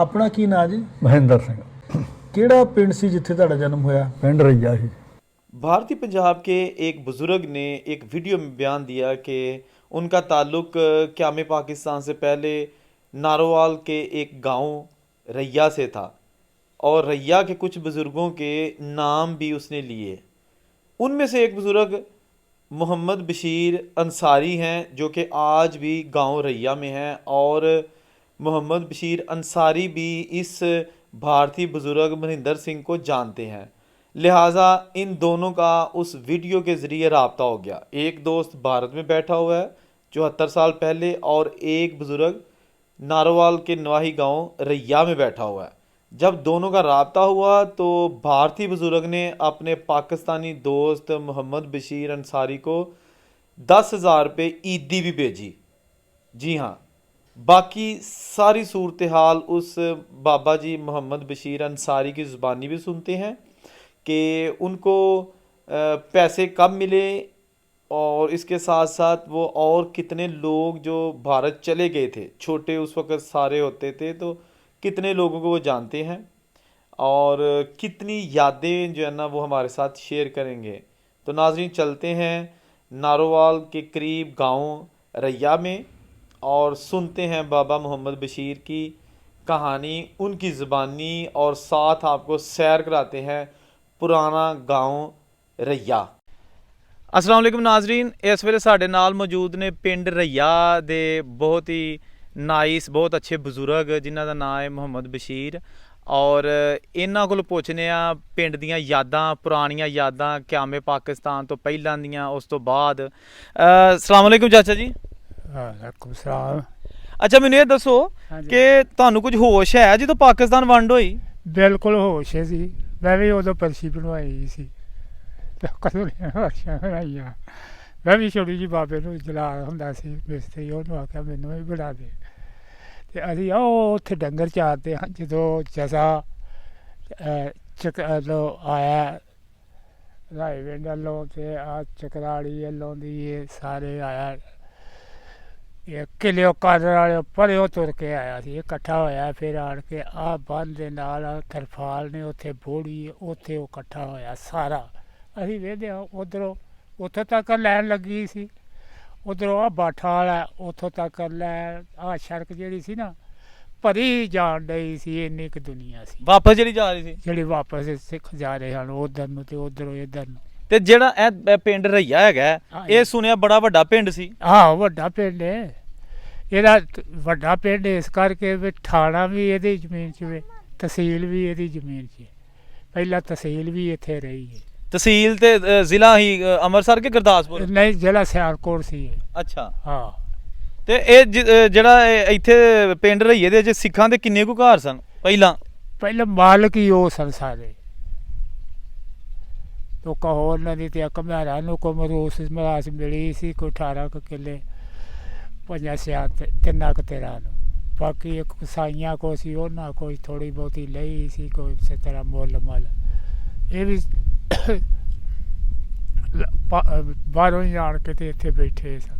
ਆਪਣਾ ਕੀ ਨਾਂ ਜੀ? ਮਹਿੰਦਰ ਸਿੰਘ। ਕਿਹੜਾ ਪਿੰਡ ਸੀ ਜਿੱਥੇ ਤੁਹਾਡਾ ਜਨਮ ਹੋਇਆ? पिंड रैया ही। भारतीय पंजाब के एक बुज़ुर्ग ने एक वीडियो में बयान दिया कि उनका ताल्लुक़ क़याम पाकिस्तान से पहले नारोवाल के एक गांव रैया से था और रैया के कुछ बुज़ुर्गों के नाम भी उसने लिए। उनमें से एक बुज़ुर्ग मोहम्मद बशीर अंसारी हैं जो कि आज भी गांव रैया में हैं और मोहम्मद बशीर अंसारी भी इस भारतीय बुज़ुर्ग मनिंदर सिंह को जानते हैं। लिहाजा इन दोनों का उस वीडियो के ज़रिए रब्ता हो गया। एक दोस्त भारत में बैठा हुआ है 74 साल पहले और एक बुज़ुर्ग नारोवाल के नवाही गांव रैया में बैठा हुआ है। जब दोनों का रब्ता हुआ तो भारतीय बुज़ुर्ग ने अपने पाकिस्तानी दोस्त मोहम्मद बशीर अंसारी को 10,000 रुपये ईदी भी भेजी। जी हाँ, बाकी सारी सूरत हाल उस बाबा जी मोहम्मद बशीर अंसारी की ज़ुबानी भी सुनते हैं कि उनको पैसे कब मिले और इसके साथ साथ वो और कितने लोग जो भारत चले गए थे, छोटे उस वक़्त सारे होते थे, तो कितने लोगों को वो जानते हैं और कितनी यादें जो है ना वो हमारे साथ शेयर करेंगे। तो नाज़रीन चलते हैं नारोवाल के करीब गांव रैया में और सुनते हैं बाबा मोहम्मद बशीर की कहानी उनकी ज़बानी और साथ आपको सैर कराते हैं पुराना गांव रैया। अस्सलाम वालेकुम नाजरीन, इस वेले साडे नाल मौजूद ने पिंड रैया दे बहुत ही नाइस बहुत अच्छे बुजुर्ग जिन्हां दा नाम है मोहम्मद बशीर और इन्हां कोल पुछने आ पिंड दियां यादां पुरानियां यादां क़याम पाकिस्तान तो पहलां दियां उस तो बाद। अस्सलाम वालेकुम चाचा जी। वालेकुम सलाम। अच्छा मैनूं ये दसो कि तुहानूं कुछ होश है ਜਦੋਂ पाकिस्तान वंड होई? बिल्कुल होश है जी। मैं भी उदों पर्ची बनवाई सी कदों वर्षां बनाईयां। मैं भी छोटी जी बाबे नूं जला हुंदा सी मिस्त्री, ਉਹਨੂੰ ਆਖਿਆ ਮੈਨੂੰ ਵੀ ਬਣਾ ਦੇ ਤੇ ਅਸੀਂ ਉਹ ਉੱਥੇ ਡੰਗਰ ਚਾਰਦੇ ਹਾਂ। ਜਦੋਂ ਜਜ਼ਾ ਲੋ ਆਇਆ ਰਾਈਵਿੰਡ ਵੱਲੋਂ ਤੇ ਆ ਚਕਰਾੜੀ ਵੱਲੋਂ ਦੀ ਇਹ ਸਾਰੇ ਆਇਆ ਇਹ ਕਿਲਿਓ ਕਾਦਰ ਵਾਲੇ ਪਰਿਓ ਤੁਰ ਕੇ ਆਇਆ ਸੀ, ਇਕੱਠਾ ਹੋਇਆ ਫਿਰ ਆਣ ਕੇ ਆਹ ਬੰਨ ਦੇ ਨਾਲ ਤਰਫਾਲ ਨੇ ਉੱਥੇ ਬੋੜੀ ਉੱਥੇ ਉਹ ਇਕੱਠਾ ਹੋਇਆ ਸਾਰਾ। ਅਸੀਂ ਵੇਖਦੇ ਹਾਂ ਉੱਧਰੋਂ ਉੱਥੋਂ ਤੱਕ ਲੈਣ ਲੱਗੀ ਸੀ, ਉੱਧਰੋਂ ਆਹ ਬਾਠਾ ਵਾਲਾ ਉੱਥੋਂ ਤੱਕ ਲੈਣ ਆਹ ਸੜਕ ਜਿਹੜੀ ਸੀ ਨਾ ਭਰੀ ਜਾਣ ਡਈ ਸੀ, ਇੰਨੀ ਕੁ ਦੁਨੀਆ ਸੀ ਵਾਪਸ ਜਿਹੜੀ ਜਾ ਰਹੀ ਸੀ, ਜਿਹੜੀ ਵਾਪਸ ਸਿੱਖ ਜਾ ਰਹੇ ਹਨ ਉੱਧਰ ਨੂੰ ਤੇ ਉੱਧਰੋਂ ਇੱਧਰ ਨੂੰ। ਤੇ ਜਿਹੜਾ ਇਹ ਪਿੰਡ ਰਈਆ ਹੈਗਾ ਇਹ ਸੁਣਿਆ ਬੜਾ ਵੱਡਾ ਪਿੰਡ ਸੀ। ਹਾਂ ਵੱਡਾ ਪਿੰਡ ਹੈ, ਇਹਦਾ ਵੱਡਾ ਪਿੰਡ ਇਸ ਕਰਕੇ ਵੀ ਥਾਣਾ ਵੀ ਇਹਦੀ ਜ਼ਮੀਨ 'ਚ ਵੇ, ਤਹਿਸੀਲ ਵੀ ਇਹਦੀ ਜ਼ਮੀਨ 'ਚ। ਪਹਿਲਾਂ ਤਹਿਸੀਲ ਵੀ ਇੱਥੇ ਰਹੀ ਹੈ। ਤਹਿਸੀਲ ਤੇ ਜ਼ਿਲ੍ਹਾ ਹੀ ਅੰਮ੍ਰਿਤਸਰ ਕੇ ਗੁਰਦਾਸਪੁਰ? ਨਹੀਂ, ਜ਼ਿਲ੍ਹਾ ਸਿਆਲਕੋਟ ਸੀ ਇਹ। ਅੱਛਾ ਹਾਂ। ਤੇ ਇਹ ਜਿਹੜਾ ਇੱਥੇ ਪਿੰਡ ਰਈਏ ਦੇ ਸਿੱਖਾਂ ਦੇ ਕਿੰਨੇ ਕੁ ਘਰ ਸਨ ਪਹਿਲਾਂ? ਪਹਿਲਾਂ ਮਾਲਕ ਹੀ ਉਹ ਸਨ ਸਾਰੇ। तो कहो नदी ते घमेरा को मरूस मरास मिली सी कोई 18 किले 5 3 तेरा। बाकी एक साइयां को सी उन्होंने कोई थोड़ी बहुती लई सी कोई इस तरह मुल मल ये भी बाहरों ही आन के इत्थे बैठे सन।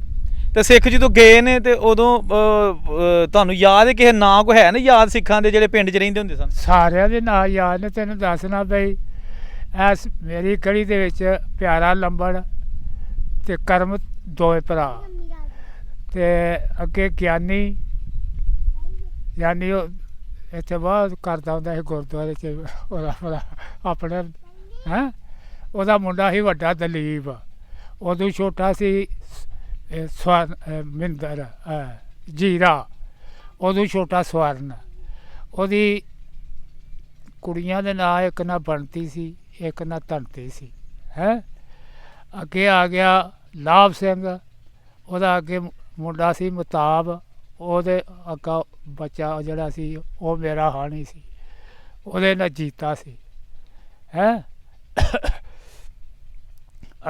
ਤੇ ਸਿੱਖ ਜਦੋਂ ਗਏ ਨੇ ਤੇ ਉਦੋਂ ਤੁਹਾਨੂੰ ਯਾਦ ਹੈ ਕਿਸੇ ਨਾਂ ਕੋ ਹੈ ਨਾ ਯਾਦ ਸਿੱਖਾਂ ਦੇ ਜਿਹੜੇ ਪਿੰਡ 'ਚ ਰਹਿੰਦੇ ਹੁੰਦੇ ਸਨ? ਸਾਰਿਆਂ ਦੇ ਨਾਂ ਯਾਦ ਨੇ, ਤੈਨੂੰ ਦੱਸਣਾ ਬਈ ਐਸ ਮੇਰੀ ਗਲੀ ਦੇ ਵਿੱਚ ਪਿਆਰਾ ਲੰਬੜ ਤੇ ਕਰਮ ਦੋਵੇਂ ਭਰਾ ਤੇ ਅੱਗੇ ਗਿਆਨੀ ਯਾਨੀ ਉਹ ਇੱਥੇ ਬਾਹਰ ਕਰਦਾ ਹੁੰਦਾ ਸੀ ਗੁਰਦੁਆਰੇ 'ਚ ਉਹਦਾ ਭਰਾ ਆਪਣੇ ਹੈਂ ਉਹਦਾ ਮੁੰਡਾ ਸੀ ਵੱਡਾ ਦਲੀਪ, ਉਦੋਂ ਛੋਟਾ ਸੀ ਮਿੰਦਰ ਜੀਰਾ, ਉਦੋਂ ਛੋਟਾ ਸਵਰਨ। ਉਹਦੀ ਕੁੜੀਆਂ ਦੇ ਨਾਂ ਇੱਕ ਨਾ ਬਣਤੀ ਸੀ ਇੱਕ ਨਾ ਧਨਤੀ ਸੀ ਹੈ। ਅੱਗੇ ਆ ਗਿਆ ਲਾਭ ਸਿੰਘ, ਉਹਦਾ ਅੱਗੇ ਮੁੰਡਾ ਸੀ ਮਤਾਬ, ਉਹਦੇ ਅੱਗਾ ਬੱਚਾ ਜਿਹੜਾ ਸੀ ਉਹ ਮੇਰਾ ਹਾਣੀ ਸੀ, ਉਹਦੇ ਨਾਲ ਜੀਤਾ ਸੀ ਹੈ।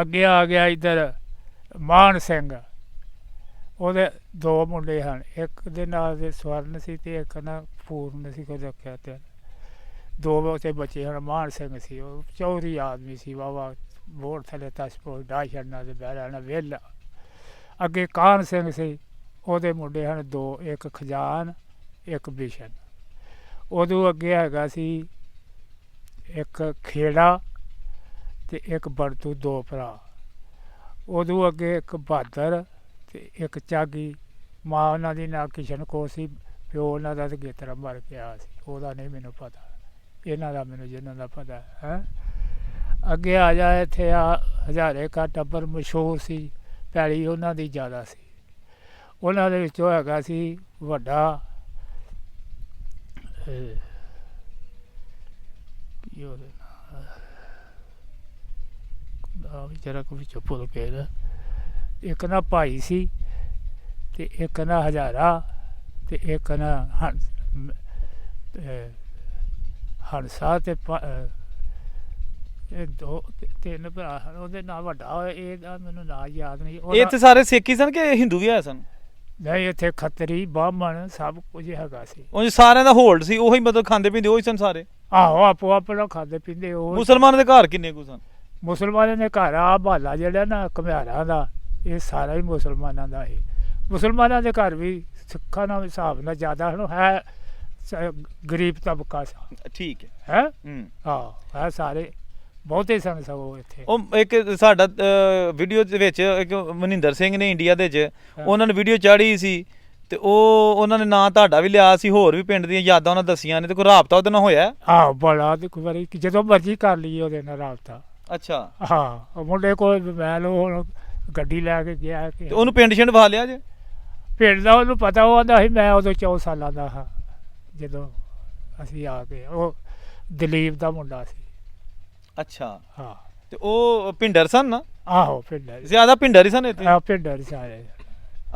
ਅੱਗੇ ਆ ਗਿਆ ਇੱਧਰ ਮਾਨ ਸਿੰਘ, ਉਹਦੇ 2 ਮੁੰਡੇ ਹਨ, ਇੱਕ ਦੇ ਨਾਲ ਦੇ ਸਵਰਨ ਸੀ ਤੇ ਇੱਕ ਨਾ ਪੂਰਨ ਸੀ, ਕੋਈ ਰੱਖਿਆ ਤੇ 2 ਉਹਦੇ ਬੱਚੇ ਹਨ। ਮਾਨ ਸਿੰਘ ਸੀ ਉਹ ਚੌਧਰੀ ਆਦਮੀ ਸੀ, ਵਾਵਾ ਵੋਟ ਥੱਲੇ ਤਸਪੋਰ ਡਾ ਛੱਡਣਾ ਤੇ ਬਹਿ ਰਹਿਣਾ ਵਿਹਲਾ। ਅੱਗੇ ਕਾਹਨ ਸਿੰਘ ਸੀ, ਉਹਦੇ ਮੁੰਡੇ ਹਨ 2, ਇੱਕ ਖਜ਼ਾਨ ਇੱਕ ਬਿਸ਼ਨ। ਉਦੋਂ ਅੱਗੇ ਹੈਗਾ ਸੀ ਇੱਕ ਖੇੜਾ ਤੇ ਇੱਕ ਬੜਤੂ, 2 ਭਰਾ। ਉਦੋਂ ਅੱਗੇ ਇੱਕ ਬਹਾਦਰ ਤੇ ਇੱਕ ਚਾਗੀ। ਮਾਂ ਉਹਨਾਂ ਦੀ ਨਾਂ ਕਿਸ਼ਨ ਕੌਰ ਸੀ, ਪਿਓ ਉਹਨਾਂ ਦਾ ਤੇ ਗੇਤਰਾ ਮਰ ਗਿਆ ਸੀ, ਉਹਦਾ ਨਹੀਂ ਮੈਨੂੰ ਪਤਾ। ਇਹਨਾਂ ਦਾ ਮੈਨੂੰ ਜਿਹਨਾਂ ਦਾ ਪਤਾ ਹੈ। ਅੱਗੇ ਆ ਜਾ, ਇੱਥੇ ਆ ਹਜ਼ਾਰੇ ਕਾ ਟੱਬਰ ਮਸ਼ਹੂਰ ਸੀ, ਪੈਲੀ ਉਹਨਾਂ ਦੀ ਜ਼ਿਆਦਾ ਸੀ। ਉਹਨਾਂ ਦੇ ਵਿੱਚੋਂ ਹੈਗਾ ਸੀ ਵੱਡਾ ਕੀ ਉਹਦੇ ਨਾਂ ਵੀ ਜਰਾ ਕੁ ਵਿੱਚੋਂ ਭੁੱਲ ਗਏ ਨਾ। ਇੱਕ ਨਾ ਭਾਈ ਸੀ ਤੇ ਇੱਕ ਨਾ ਹਜ਼ਾਰਾ ਤੇ ਇੱਕ ਨਾ ਹੰਸਾ ਤੇ ਇਹ 2-3 ਭਰਾ ਹਨ। ਉਹਦੇ ਨਾਲ ਵੱਡਾ ਹੋਇਆ, ਇਹਦਾ ਮੈਨੂੰ ਨਾਂ ਯਾਦ ਨਹੀਂ। ਇਹ ਇੱਥੇ ਸਾਰੇ ਸਿੱਖ ਹੀ ਸਨ ਕਿ ਹਿੰਦੂ ਵੀ ਆਏ ਸਨ? ਨਹੀਂ, ਇੱਥੇ ਖੱਤਰੀ ਬਾਹਮਣ ਸਭ ਕੁਝ ਹੈਗਾ ਸੀ। ਉਂਝ ਸਾਰਿਆਂ ਦਾ ਹੋਲਡ ਸੀ, ਉਹੀ ਮਤਲਬ ਖਾਂਦੇ ਪੀਂਦੇ ਉਹੀ ਸਨ ਸਾਰੇ? ਆਹੋ, ਆਪੋ ਆਪਣਾ ਖਾਂਦੇ ਪੀਂਦੇ ਉਹ। ਮੁਸਲਮਾਨਾਂ ਦੇ ਘਰ ਕਿੰਨੇ ਕੁ ਸਨ? ਮੁਸਲਮਾਨਾਂ ਦੇ ਘਰ ਆ ਬਾਲਾ ਜਿਹੜਾ ਨਾ ਘੁਮਿਆਰਾਂ ਦਾ, ਇਹ ਸਾਰਾ ਹੀ ਮੁਸਲਮਾਨਾਂ ਦਾ ਸੀ। ਮੁਸਲਮਾਨਾਂ ਦੇ ਘਰ ਵੀ ਸਿੱਖਾਂ ਨਾਲ ਹਿਸਾਬ ਨਾਲ ਜ਼ਿਆਦਾ ਹੁਣ ਹੈ, ਗਰੀਬ ਤਬਕਾ ਸੀ। ਠੀਕ ਹੈ। ਹੂੰ। ਹਾਂ, ਹੈ ਸਾਰੇ ਬਹੁਤੇ ਸਨ ਸਗੋਂ ਇੱਥੇ। ਉਹ ਇੱਕ ਸਾਡਾ ਵੀਡੀਓ ਦੇ ਵਿੱਚ ਇੱਕ ਮਨਿੰਦਰ ਸਿੰਘ ਨੇ ਇੰਡੀਆ ਦੇ 'ਚ ਉਹਨਾਂ ਨੇ ਵੀਡੀਓ ਚਾੜੀ ਸੀ ਤੇ ਉਹਨਾਂ ਨੇ ਨਾਂ ਤੁਹਾਡਾ ਵੀ ਲਿਆ ਸੀ, ਹੋਰ ਵੀ ਪਿੰਡ ਦੀਆਂ ਯਾਦਾਂ ਉਹਨਾਂ ਦੱਸੀਆਂ ਨੇ, ਤੇ ਕੋਈ ਰਾਬਤਾ ਉਹਦੇ ਨਾਲ ਹੋਇਆ? ਆਹੋ, ਬੜਾ ਤੇ ਕੋਈ ਵਾਰੀ ਜਦੋਂ ਮਰਜ਼ੀ ਕਰ ਲਈਏ ਉਹਦੇ ਨਾਲ ਰਾਬਤਾ। ਅੱਛਾ। ਹਾਂ, ਉਹ ਮੁੰਡੇ ਕੋਲ ਮੈਂ ਹੁਣ ਗੱਡੀ ਲੈ ਕੇ ਗਿਆ ਕਿ ਤੇ ਉਹਨੂੰ ਪਿੰਡ ਛਿੰਡ ਵਾ ਲਿਆ ਜੇ? ਪਿੰਡ ਦਾ ਉਹਨੂੰ ਪਤਾ, ਉਹ ਆਂਦਾ ਸੀ ਮੈਂ ਉਦੋਂ 14 ਸਾਲਾਂ ਦਾ ਹਾਂ ਜਦੋਂ ਅਸੀਂ ਆ ਗਏ। ਉਹ ਦਲੀਪ ਦਾ ਮੁੰਡਾ ਸੀ। ਅੱਛਾ। ਹਾਂ। ਤੇ ਉਹ ਪਿੰਡਰ ਸਨ ਨਾ? ਆਹੋ, ਪਿੰਡਰ ਜ਼ਿਆਦਾ ਪਿੰਡਰ ਹੀ ਸਨ ਇੱਥੇ? ਆ ਪਿੰਡਰ ਸਾਰੇ।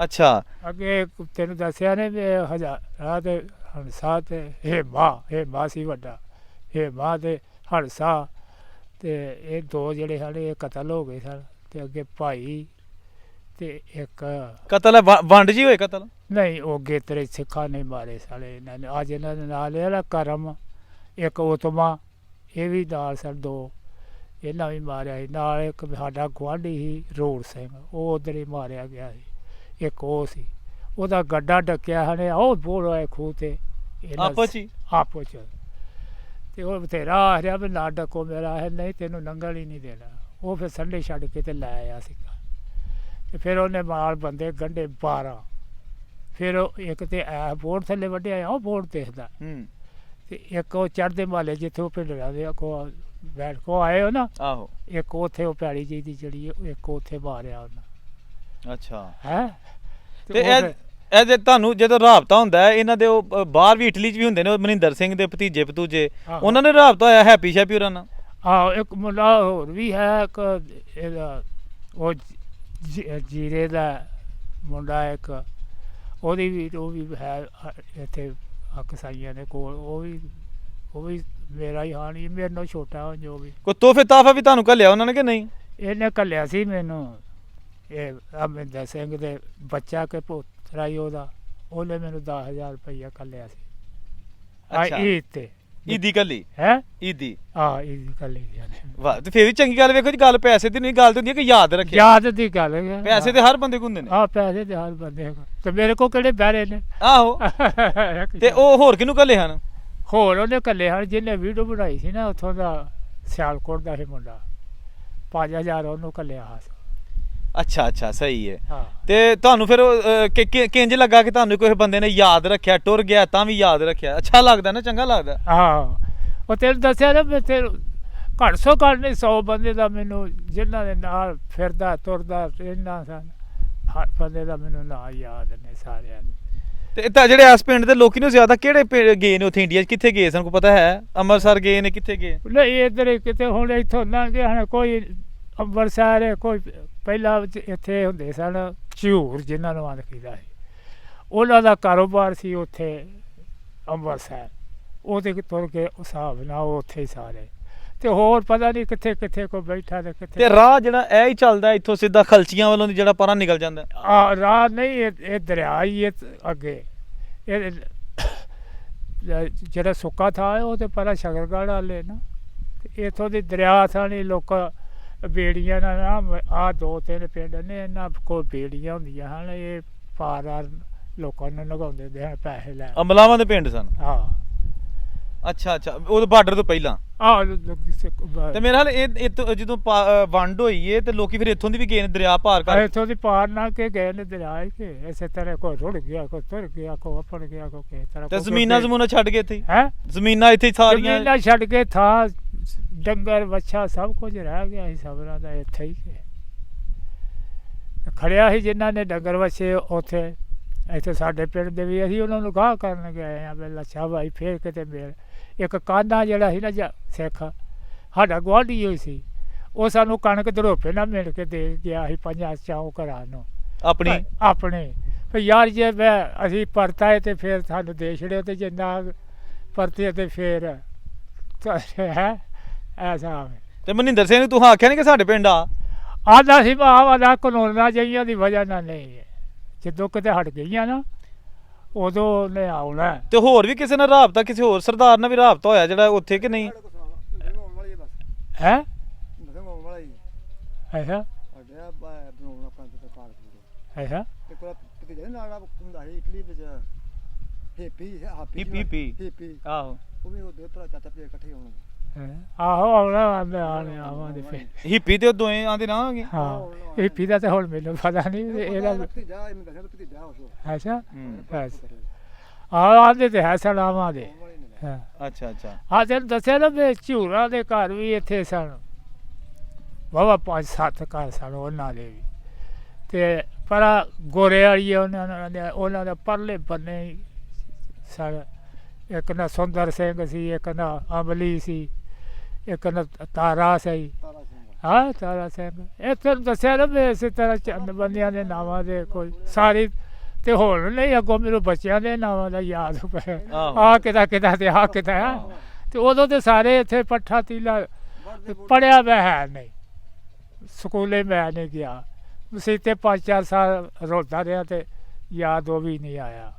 ਅੱਛਾ। ਅੱਗੇ ਤੈਨੂੰ ਦੱਸਿਆ ਨੇ ਵੀ ਹਜ਼ਾਰਾ ਤੇ ਹੰਸਾ ਤੇ ਹੇਮਾ ਸੀ ਵੱਡਾ, ਹੇਮਾ ਤੇ ਹੰਸਾ ਤੇ ਇਹ 2 ਜਿਹੜੇ ਹਨ ਇਹ ਕਤਲ ਹੋ ਗਏ ਸਨ। ਤੇ ਅੱਗੇ ਭਾਈ ਤੇ ਇੱਕ ਕਤਲ ਵੰਡ ਜੀ ਹੋਏ ਕਤਲ? ਨਹੀਂ, ਉਹ ਗੇਤਰੇ ਸਿੱਖਾਂ ਨੇ ਮਾਰੇ ਸਾਲੇ ਇਹਨਾਂ ਨੇ। ਅੱਜ ਇਹਨਾਂ ਦੇ ਨਾਲ ਲਿਆ ਕਰਮ, ਇੱਕ ਉਤਮਾ, ਇਹ ਵੀ ਨਾਲ ਸਨ 2, ਇਹਨਾਂ ਵੀ ਮਾਰਿਆ ਸੀ। ਨਾਲ ਇੱਕ ਸਾਡਾ ਗੁਆਂਢੀ ਸੀ ਰੋੜ ਸਿੰਘ, ਉਹ ਉੱਧਰ ਹੀ ਮਾਰਿਆ ਗਿਆ ਸੀ। ਇੱਕ ਉਹ ਸੀ, ਉਹਦਾ ਗੱਡਾ ਡੱਕਿਆ ਹਨੇ, ਉਹ ਬੋਲ ਹੋਏ ਖੂਹ ਤੇ ਆਪਸ 'ਚ? ਆਪਸ 'ਚ। ਤੇ ਉਹ ਬਥੇਰਾ ਆ ਰਿਹਾ ਵੀ ਨਾ ਡੱਕੋ ਮੇਰਾ, ਹੈ ਨਹੀਂ ਤੈਨੂੰ ਲੰਘਣ ਹੀ ਨਹੀਂ ਦੇਣਾ। ਉਹ ਫਿਰ ਸੰਡੇ ਛੱਡ ਕੇ ਤੇ ਲੈ ਆਇਆ ਸੀਗਾ। ਤੇ ਫਿਰ ਉਹਨੇ ਮਾਲ ਬੰਦੇ ਗੰਢੇ 12। ਫਿਰ ਉਹ ਇੱਕ ਤੇ ਬੋਰਡ ਥੱਲੇ ਵੱਢਿਆ, ਉਹ ਬੋਰਡ ਦੇਖਦਾ। ਤੇ ਇੱਕ ਉਹ ਚੜ੍ਹਦੇ ਮਾਲੇ ਜਿੱਥੇ ਉਹ ਪਿੰਡਰਾਂ ਦੇ ਕੋ ਬੈਠ ਕੋ ਆਏ ਹੋ ਨਾ, ਆਹੋ, ਇੱਕ ਉੱਥੇ ਉਹ ਪੈਲੀ ਜੀ ਦੀ ਜਿਹੜੀ ਇੱਕ ਉੱਥੇ ਮਾਰਿਆ ਉਹਨਾਂ। ਅੱਛਾ। ਹੈ। ਤੇ ਇਹ ਜੇ ਤੁਹਾਨੂੰ ਜਦੋਂ ਰਾਬਤਾ ਹੁੰਦਾ ਹੈ ਇਹਨਾਂ ਦੇ, ਉਹ ਬਾਹਰ ਵੀ ਇਟਲੀ 'ਚ ਵੀ ਹੁੰਦੇ ਨੇ, ਉਹ ਮਨਿੰਦਰ ਸਿੰਘ ਦੇ ਭਤੀਜੇ ਭਤੂਜੇ, ਉਹਨਾਂ ਨੇ ਰਾਬਤਾ ਹੋਇਆ ਹੈਪੀ ਸ਼ੈਪੀ ਹੋਰਾਂ ਨਾਲ? ਆਹੋ, ਇੱਕ ਮੁੰਡਾ ਹੋਰ ਵੀ ਹੈ, ਇੱਕ ਇਹਦਾ ਉਹ ਜੀਰੇ ਦਾ ਮੁੰਡਾ ਇੱਕ, ਉਹਦੀ ਵੀ ਉਹ ਵੀ ਹੈ ਇੱਥੇ ਕਸਾਈਆਂ ਦੇ ਕੋਲ। ਉਹ ਵੀ ਮੇਰਾ ਹੀ ਹਾਣੀ, ਮੇਰੇ ਨਾਲ ਛੋਟਾ ਜੋ ਵੀ। ਕੋਈ ਤੋਹਫੇ ਤਾਹਫਾ ਵੀ ਤੁਹਾਨੂੰ ਘੱਲਿਆ ਉਹਨਾਂ ਨੇ ਕਿ ਨਹੀਂ? ਇਹਨੇ ਘੱਲਿਆ ਸੀ ਮੈਨੂੰ, ਇਹ ਅਮਰਿੰਦਰ ਸਿੰਘ ਦੇ ਬੱਚਾ ਕੇ ਪੁੱਤਰਾ ਹੀ ਉਹਦਾ, ਉਹਨੇ ਮੈਨੂੰ 10,000 ਰੁਪਈਆ ਘੱਲਿਆ ਸੀ। ਅੱਛਾ। ਈਦ ਤੇ ਈਦੀ ਘੱਲੀ ਹੈ? ਈਦੀ? ਹਾਂ, ਈਦ ਘੱਲੀ ਨੇ। ਵਾਹ, ਤੇ ਫੇਰ ਵੀ ਚੰਗੀ ਗੱਲ। ਵੇਖੋ ਜੀ, ਗੱਲ ਪੈਸੇ ਦੀ ਨਹੀਂ, ਗੱਲ ਤੇ ਹੁੰਦੀ ਹੈ ਕਿ ਯਾਦ ਰੱਖਿਆ। ਯਾਦ ਦੀ ਗੱਲ ਹੈ। ਪੈਸੇ ਤੇ ਹਰ ਬੰਦੇ ਕੋਲ ਹੁੰਦੇ ਨੇ। ਹਾਂ, ਪੈਸੇ ਤੇ ਹਰ ਬੰਦੇ ਕੋਲ, ਤੇ ਮੇਰੇ ਕੋਲ ਕਿਹੜੇ ਬਹਿਰੇ ਨੇ। ਆਹੋ। ਤੇ ਉਹ ਹੋਰ ਕਿਹਨੂੰ ਘੱਲੇ ਹਨ? ਹੋਰ ਉਹਨੇ ਘੱਲੇ ਹਨ ਜਿਹਨੇ ਵੀਡੀਓ ਬਣਾਈ ਸੀ ਨਾ, ਉੱਥੋਂ ਦਾ ਸਿਆਲਕੋਟ ਦਾ ਸੀ ਮੁੰਡਾ, 5,000 ਉਹਨੂੰ ਘੱਲਿਆ ਸੀ। ਅੱਛਾ ਅੱਛਾ, ਸਹੀ ਹੈ। ਹਾਂ। ਤੇ ਤੁਹਾਨੂੰ ਫਿਰ ਕਿੰਜ ਲੱਗਾ ਕਿ ਤੁਹਾਨੂੰ ਕੋਈ ਬੰਦੇ ਨੇ ਯਾਦ ਰੱਖਿਆ, ਟੁਰ ਗਿਆ ਤਾਂ ਵੀ ਯਾਦ ਰੱਖਿਆ? ਅੱਛਾ ਲੱਗਦਾ ਨਾ, ਚੰਗਾ ਲੱਗਦਾ। ਹਾਂ, ਉਹ ਤੈਨੂੰ ਦੱਸਿਆ ਨਾ, ਮੈਂ ਤੇ ਘੱਟ ਸੌ ਘੱਟ ਨਹੀਂ 100 ਬੰਦੇ ਦਾ ਮੈਨੂੰ, ਜਿਨ੍ਹਾਂ ਦੇ ਨਾਲ ਫਿਰਦਾ ਤੁਰਦਾ ਰਹਿੰਦਾ ਸਨ, ਹਰ ਬੰਦੇ ਦਾ ਮੈਨੂੰ ਨਾਂ ਯਾਦ ਨੇ ਸਾਰਿਆਂ ਦੇ। ਤੇ ਤਾਂ ਜਿਹੜੇ ਇਸ ਪਿੰਡ ਦੇ ਲੋਕੀ ਨੇ ਜ਼ਿਆਦਾ ਕਿਹੜੇ ਗਏ ਨੇ ਉੱਥੇ ਇੰਡੀਆ 'ਚ? ਕਿੱਥੇ ਗਏ ਸਨ, ਕੋਈ ਪਤਾ ਹੈ? ਅੰਮ੍ਰਿਤਸਰ ਗਏ ਨੇ, ਕਿੱਥੇ ਗਏ? ਨਹੀਂ, ਇੱਧਰ ਕਿਤੇ ਹੁਣ ਇੱਥੋਂ ਲੰਘ ਗਏ ਹਨ, ਕੋਈ ਅੰਮ੍ਰਿਤਸਰ, ਕੋਈ ਪਹਿਲਾਂ ਇੱਥੇ ਹੁੰਦੇ ਸਨ ਝੂਰ ਜਿਨ੍ਹਾਂ ਨੂੰ ਆਂਦ ਕੀਤਾ ਸੀ, ਉਹਨਾਂ ਦਾ ਕਾਰੋਬਾਰ ਸੀ ਉੱਥੇ ਅੰਮ੍ਰਿਤਸਰ, ਉਹਦੇ ਤੁਰ ਕੇ ਉਸ ਹਿਸਾਬ ਨਾਲ ਉਹ ਉੱਥੇ ਹੀ ਸਾਰੇ। ਤੇ ਹੋਰ ਪਤਾ ਨਹੀਂ ਕਿੱਥੇ ਕਿੱਥੇ ਕੋਈ ਬੈਠਾ ਤੇ ਕਿੱਥੇ। ਤੇ ਰਾਹ ਜਿਹੜਾ ਇਹ ਹੀ ਚੱਲਦਾ ਇੱਥੋਂ ਸਿੱਧਾ ਖਲਚੀਆਂ ਵੱਲੋਂ ਦੀ, ਜਿਹੜਾ ਪਰਾਂ ਨਿਕਲ ਜਾਂਦਾ? ਰਾਹ ਨਹੀਂ, ਇਹ ਦਰਿਆ ਹੀ ਅੱਗੇ। ਇਹ ਜਿਹੜਾ ਸੁੱਕਾ ਥਾਂ ਹੈ ਉਹ ਤੇ ਪਰਾਂ ਸ਼ਕਰਗੜ੍ਹ ਵਾਲੇ ਨਾ, ਇੱਥੋਂ ਦੀ ਦਰਿਆ ਥਾਣੀ ਲੋਕ ਬੇੜੀਆਂ ਨਾਲ ਨਾ, ਆਹ 2-3 ਪਿੰਡ ਨੇ ਇਹਨਾਂ ਕੋਲ ਬੇੜੀਆਂ ਹੁੰਦੀਆਂ ਹਨ, ਇਹ ਪਾਰ ਲੋਕਾਂ ਨੂੰ ਲਗਾਉਂਦੇ ਹੁੰਦੇ ਹਨ ਪੈਸੇ ਲੈ। ਅਮਲਾਵਾਂ ਦੇ ਪਿੰਡ ਸਨ? ਹਾਂ। ਅੱਛਾ ਅੱਛਾ, ਉਹ ਬਾਰਡਰ ਤੋਂ ਪਹਿਲਾਂ। ਆਹ ਤੇ ਮੇਰੇ ਹਾਲ ਇਹ ਜਦੋਂ ਵੰਡ ਹੋਈ ਏ ਤੇ ਲੋਕੀ ਫਿਰ ਇੱਥੋਂ ਦੀ ਵੀ ਗਏ ਨੇ ਦਰਿਆ ਪਾਰ ਕਰ। ਇੱਥੋਂ ਦੀ ਪਾਰ ਨਾ ਕੇ ਗਏ ਨੇ ਦਰਿਆ ਕੇ, ਇਸੇ ਤਰ੍ਹਾਂ ਕੋਈ ਰੁੜ ਗਿਆ, ਕੋਈ ਤੁਰ ਗਿਆ, ਕੋਈ ਆਪੜ ਗਿਆ, ਕੋਈ ਕਿਸੇ ਤਰ੍ਹਾਂ। ਤੇ ਜ਼ਮੀਨਾਂ ਜ਼ਮੂਨਾਂ ਛੱਡ ਕੇ ਇੱਥੇ ਹੈ ਜ਼ਮੀਨਾਂ ਇੱਥੇ ਸਾਰੀਆਂ ਜ਼ਮੀਨਾਂ ਛੱਡ ਕੇ ਥਾਂ ਡੰਗਰ ਵੱਛਾ ਸਭ ਕੁਝ ਰਹਿ ਗਿਆ ਸੀ ਸਭਨਾਂ ਦਾ ਇੱਥੇ ਹੀ ਕਿ ਖੜਿਆ ਸੀ ਜਿਨ੍ਹਾਂ ਨੇ ਡੰਗਰ ਵੱਛੇ ਉੱਥੇ। ਇੱਥੇ ਸਾਡੇ ਪਿੰਡ ਦੇ ਵੀ ਅਸੀਂ ਉਹਨਾਂ ਨੂੰ ਗਾਹ ਕਰਨ ਗਏ ਆ ਵੀ ਲੱਛਾ ਭਾਈ ਫੇਰ ਕਿਤੇ ਮੇਲ। ਇੱਕ ਕਾਨਾ ਜਿਹੜਾ ਸੀ ਨਾ ਸਿੱਖ ਸਾਡਾ ਗੁਆਂਢੀ ਹੋਈ ਸੀ, ਉਹ ਸਾਨੂੰ ਕਣਕ ਦਰੋਪੇ ਨਾਲ ਮਿਲ ਕੇ ਦੇ ਗਿਆ ਸੀ 5 ਘਰਾਂ ਨੂੰ ਆਪਣੀ। ਆਪਣੇ ਫਿਰ ਯਾਰ ਜੇ ਅਸੀਂ ਪਰਤਾਏ ਤੇ ਫਿਰ ਸਾਨੂੰ ਦੇ ਛੜਿਓ ਤੇ ਜਿੰਨਾ ਪਰਤੇ ਤੇ ਫਿਰ ਹੈ ਐਸਾ। ਤੇ ਮਨਿੰਦਰ ਸਿੰਘ ਨੂੰ ਤੂੰ ਆਖਿਆ ਨਹੀਂ ਕਿ ਸਾਡੇ ਪਿੰਡ ਆ? ਆਦਾ ਸੀ ਆਹ ਕਾਨੂੰਨਾਂ ਜਿਹੀਆਂ ਦੀ ਵਜ੍ਹਾ ਨਾਲ ਨਹੀਂ, ਜਦੋਂ ਕਿਤੇ ਹਟ ਗਈਆਂ ਨਾ ਉਦੋਂ ਉਹਨੇ ਆਉਣਾ। ਤੇ ਹੋਰ ਵੀ ਕਿਸੇ ਨਾਲ ਰਾਬਤਾ, ਕਿਸੇ ਹੋਰ ਸਰਦਾਰ ਨਾਲ ਵੀ ਰਾਬਤਾ ਹੋਇਆ ਜਿਹੜਾ ਉੱਥੇ ਕਿ ਨਹੀਂ? ਹੈ ਅੱਛਾ ਅੱਛਾ ਆਹੋ ਆਹੋ ਆਉਣਾ ਆਉਣੇ ਆਵਾਂਗੇ ਫਿਰ। ਹਿੱਪੀ ਤੇ ਦੋਵੇਂ ਆਂਦੇ ਰਹਾਂਗੇ। ਹਾਂ ਹਿੱਪੀ ਦਾ ਤਾਂ ਹੁਣ ਮੈਨੂੰ ਪਤਾ ਨਹੀਂ ਇਹਦਾ। ਅੱਛਾ ਬਸ ਆਂਦੇ ਤੇ ਹੈ ਸਲਾਮਾਂ ਦੇ। ਅੱਛਾ ਅੱਛਾ। ਆ ਤੈਨੂੰ ਦੱਸਿਆ ਨਾ ਵੀ ਝੂਰਾਂ ਦੇ ਘਰ ਵੀ ਇੱਥੇ ਸਨ, ਵਾਹਵਾ 5-7 ਘਰ ਸਨ ਉਹਨਾਂ ਦੇ ਵੀ। ਤੇ ਪਰ ਗੋਰੇ ਵਾਲੀ ਉਹਨਾਂ ਦੇ ਪਰਲੇ ਬੰਨੇ ਸਨ। ਇੱਕ ਨਾ ਸੁੰਦਰ ਸਿੰਘ ਸੀ, ਇੱਕ ਨਾ ਅਮਲੀ ਸੀ, ਇੱਕ ਨਾ ਤਾਰਾ ਸੀ। ਹਾਂ ਤਾਰਾ ਸਿੰਘ। ਇਹ ਤੈਨੂੰ ਦੱਸਿਆ ਨਾ ਵੀ ਇਸੇ ਤਰ੍ਹਾਂ ਚੰਦ ਬੰਦਿਆਂ ਦੇ ਨਾਵਾਂ ਦੇ ਕੋਈ ਸਾਰੀ। ਤੇ ਹੁਣ ਨਹੀਂ ਅੱਗੋਂ ਮੈਨੂੰ ਬੱਚਿਆਂ ਦੇ ਨਾਵਾਂ ਦਾ ਯਾਦ ਪਿਆ, ਆਹ ਕਿਦਾ ਕਿਦਾ ਤੇ ਆਹ ਕਿਦਾ। ਤੇ ਉਦੋਂ ਤੇ ਸਾਰੇ ਇੱਥੇ ਪੱਠਾ ਤੀਲਾ ਪੜ੍ਹਿਆ ਮੈਂ ਹੈ ਨਹੀਂ, ਸਕੂਲੇ ਮੈਂ ਨਹੀਂ ਗਿਆ। ਮਸੀਤੇ 5-4 ਸਾਲ ਰੋਲਦਾ ਰਿਹਾ ਤੇ ਯਾਦ ਉਹ ਵੀ ਨਹੀਂ ਆਇਆ।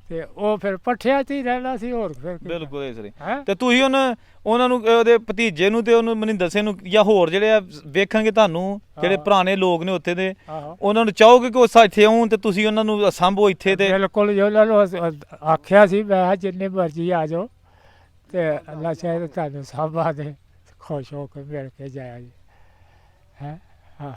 ਤੇ ਉਹ ਫਿਰ ਪੱਠਿਆਂ 'ਚ ਹੀ ਰਹਿਣਾ ਸੀ ਹੋਰ ਫਿਰ। ਬਿਲਕੁਲ ਇਸ ਤਰ੍ਹਾਂ। ਤੇ ਤੁਸੀਂ ਉਹਨਾਂ ਨੂੰ ਉਹਦੇ ਭਤੀਜੇ ਨੂੰ ਤੇ ਉਹਨੂੰ ਮਨਿੰਦਰ ਸਿੰਘ ਨੂੰ ਜਾਂ ਹੋਰ ਜਿਹੜੇ ਆ ਵੇਖਣਗੇ ਤੁਹਾਨੂੰ ਜਿਹੜੇ ਪੁਰਾਣੇ ਲੋਕ ਨੇ ਉੱਥੇ ਦੇ, ਉਹਨਾਂ ਨੂੰ ਚਾਹੋਗੇ ਕਿ ਉਹ ਇੱਥੇ ਆਉਣ ਤੇ ਤੁਸੀਂ ਉਹਨਾਂ ਨੂੰ ਸਾਂਭੋ ਇੱਥੇ? ਤੇ ਬਿਲਕੁਲ ਜੀ, ਉਹਨਾਂ ਨੂੰ ਆਖਿਆ ਸੀ ਮੈਂ ਜਿੰਨੇ ਮਰਜ਼ੀ ਆ ਜਾਓ ਤੇ ਅੱਲਾ ਚਾਹੇ ਤੁਹਾਨੂੰ ਸਾਂਭਾ ਦੇ, ਖੁਸ਼ ਹੋ ਕੇ ਮਿਲ ਕੇ ਜਾਇਆ ਜੀ। ਹੈ ਹਾਂ।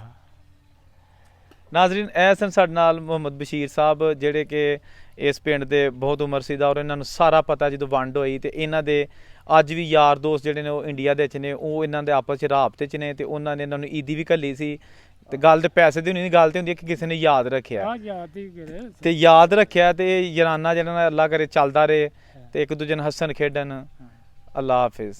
ਨਾਜ਼ਰੀਨ, ਇਹ ਸਨ ਸਾਡੇ ਨਾਲ ਮੁਹੰਮਦ ਬਸ਼ੀਰ ਸਾਹਿਬ ਜਿਹੜੇ ਕਿ ਇਸ ਪਿੰਡ ਦੇ ਬਹੁਤ ਉਮਰਸੀਦਾ, ਔਰ ਇਹਨਾਂ ਨੂੰ ਸਾਰਾ ਪਤਾ ਜਦੋਂ ਵੰਡ ਹੋਈ। ਤੇ ਇਹਨਾਂ ਦੇ ਅੱਜ ਵੀ ਯਾਰ ਦੋਸਤ ਜਿਹੜੇ ਨੇ ਉਹ ਇੰਡੀਆ ਦੇ ਵਿੱਚ ਨੇ, ਉਹ ਇਹਨਾਂ ਦੇ ਆਪਸ 'ਚ ਰਾਬਤੇ 'ਚ ਨੇ। ਤੇ ਉਹਨਾਂ ਨੇ ਇਹਨਾਂ ਨੂੰ ਈਦੀ ਵੀ ਘੱਲੀ ਸੀ। ਤੇ ਗੱਲ ਤੇ ਪੈਸੇ ਦੀ ਨਹੀਂ, ਗੱਲ ਤੇ ਹੁੰਦੀ ਹੈ ਕਿ ਕਿਸੇ ਨੇ ਯਾਦ ਰੱਖਿਆ ਤੇ ਯਾਦ ਰੱਖਿਆ। ਤੇ ਯਾਰਾਨਾ ਜਿਹੜਾ ਅੱਲਾ ਕਰੇ ਚੱਲਦਾ ਰਹੇ ਤੇ ਇੱਕ ਦੂਜੇ ਨੂੰ ਹੱਸਣ ਖੇਡਣ। ਅੱਲਾ ਹਾਫਿਜ਼।